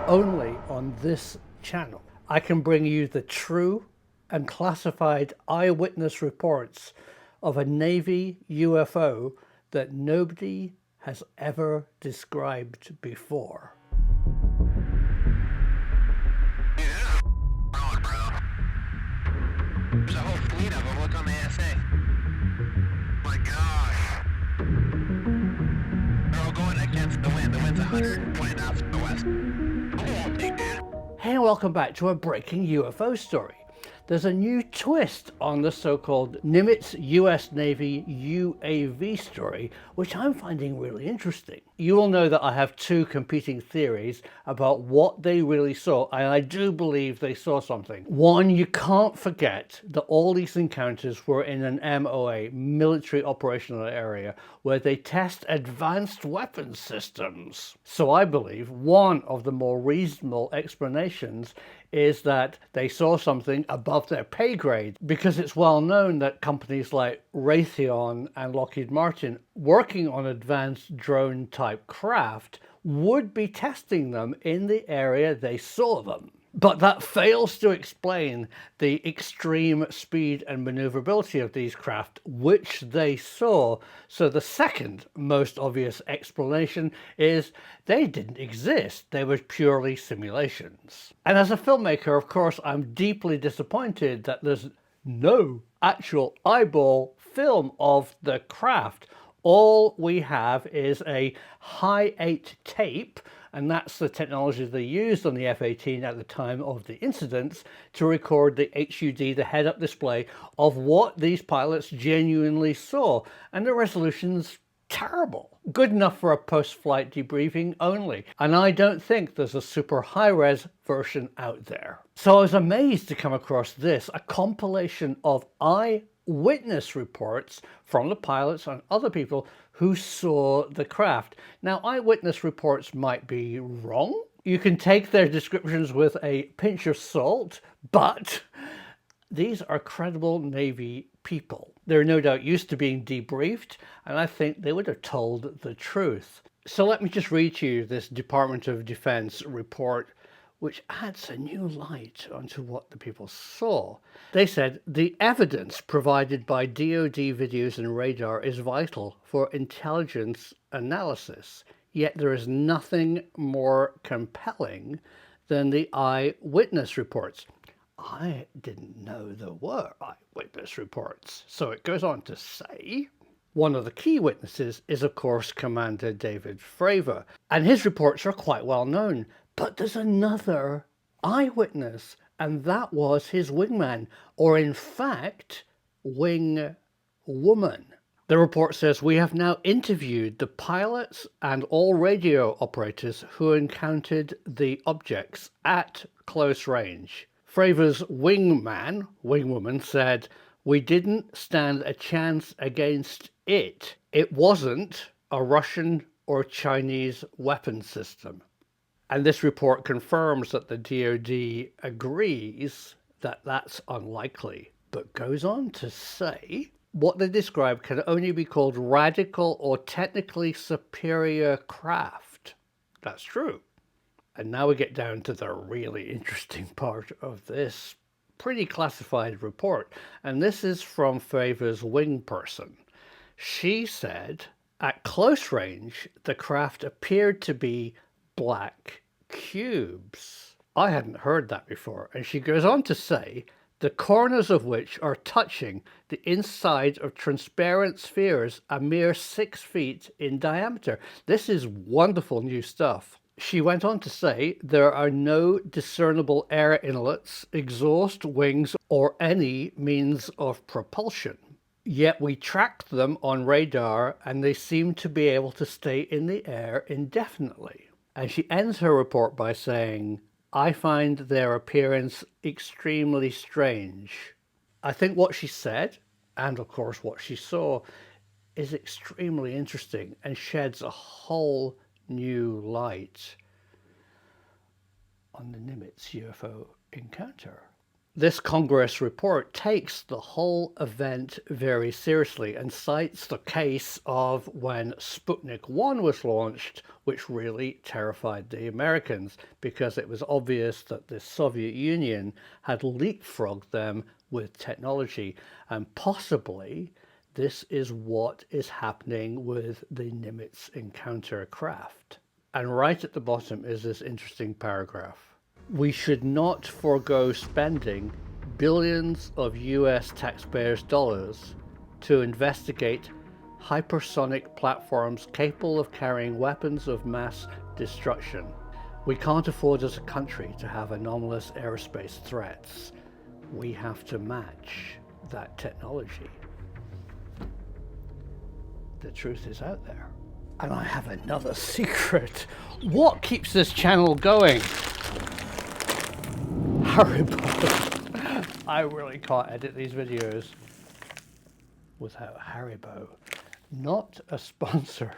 only on this channel. I can bring you the true and classified eyewitness reports of a Navy UFO that nobody has ever described before. There's a whole fleet of them. Look on the ASA. My gosh. They're all going against the wind. The wind's 120 knots to the west. Hey, and welcome back to a breaking UFO story. There's a new twist on the so-called Nimitz US Navy UAV story, which I'm finding really interesting. You will know that I have two competing theories about what they really saw, and I do believe they saw something. One, you can't forget that all these encounters were in an MOA, military operational area, where they test advanced weapons systems. So I believe one of the more reasonable explanations is that they saw something above their pay grade, because it's well known that companies like Raytheon and Lockheed Martin, working on advanced drone type craft, would be testing them in the area they saw them. But that fails to explain the extreme speed and maneuverability of these craft, which they saw. So the second most obvious explanation is they didn't exist. They were purely simulations. And as a filmmaker, of course, I'm deeply disappointed that there's no actual eyeball film of the craft. All we have is a Hi8 tape, and that's the technology they used on the F-18 at the time of the incidents to record the HUD, the head-up display, of what these pilots genuinely saw. And the resolution's terrible. Good enough for a post-flight debriefing only. And I don't think there's a super high-res version out there. So I was amazed to come across this, a compilation of eyewitness reports from the pilots and other people who saw the craft. Now, eyewitness reports might be wrong. You can take their descriptions with a pinch of salt, but these are credible Navy people. They're no doubt used to being debriefed, and I think they would have told the truth. So let me just read to you this Department of Defense report, which adds a new light onto what the people saw. They said, the evidence provided by DoD videos and radar is vital for intelligence analysis, yet there is nothing more compelling than the eyewitness reports. I didn't know there were eyewitness reports. So it goes on to say, one of the key witnesses is, of course, Commander David Fravor, and his reports are quite well known. But there's another eyewitness, and that was his wingman, or in fact, Wingwoman. The report says, we have now interviewed the pilots and all radio operators who encountered the objects at close range. Fravor's wingwoman, said, we didn't stand a chance against it. It wasn't a Russian or Chinese weapon system. And this report confirms that the DoD agrees that that's unlikely, but goes on to say what they describe can only be called radical or technically superior craft. That's true. And now we get down to the really interesting part of this pretty classified report. And this is from Favor's wing person. She said, at close range, the craft appeared to be black cubes. I hadn't heard that before. And she goes on to say, the corners of which are touching the inside of transparent spheres a mere 6 feet in diameter. This is wonderful new stuff. She went on to say, there are no discernible air inlets, exhaust, wings, or any means of propulsion. Yet we tracked them on radar and they seem to be able to stay in the air indefinitely. And she ends her report by saying, I find their appearance extremely strange. I think what she said, and of course what she saw, is extremely interesting and sheds a whole new light on the Nimitz UFO encounter. This Congress report takes the whole event very seriously and cites the case of when Sputnik 1 was launched, which really terrified the Americans because it was obvious that the Soviet Union had leapfrogged them with technology, and possibly this is what is happening with the Nimitz encounter craft. And right at the bottom is this interesting paragraph. We should not forego spending billions of US taxpayers' dollars to investigate hypersonic platforms capable of carrying weapons of mass destruction. We can't afford as a country to have anomalous aerospace threats. We have to match that technology. The truth is out there. And I have another secret. What keeps this channel going? Haribo. I really can't edit these videos without Haribo. Not a sponsor.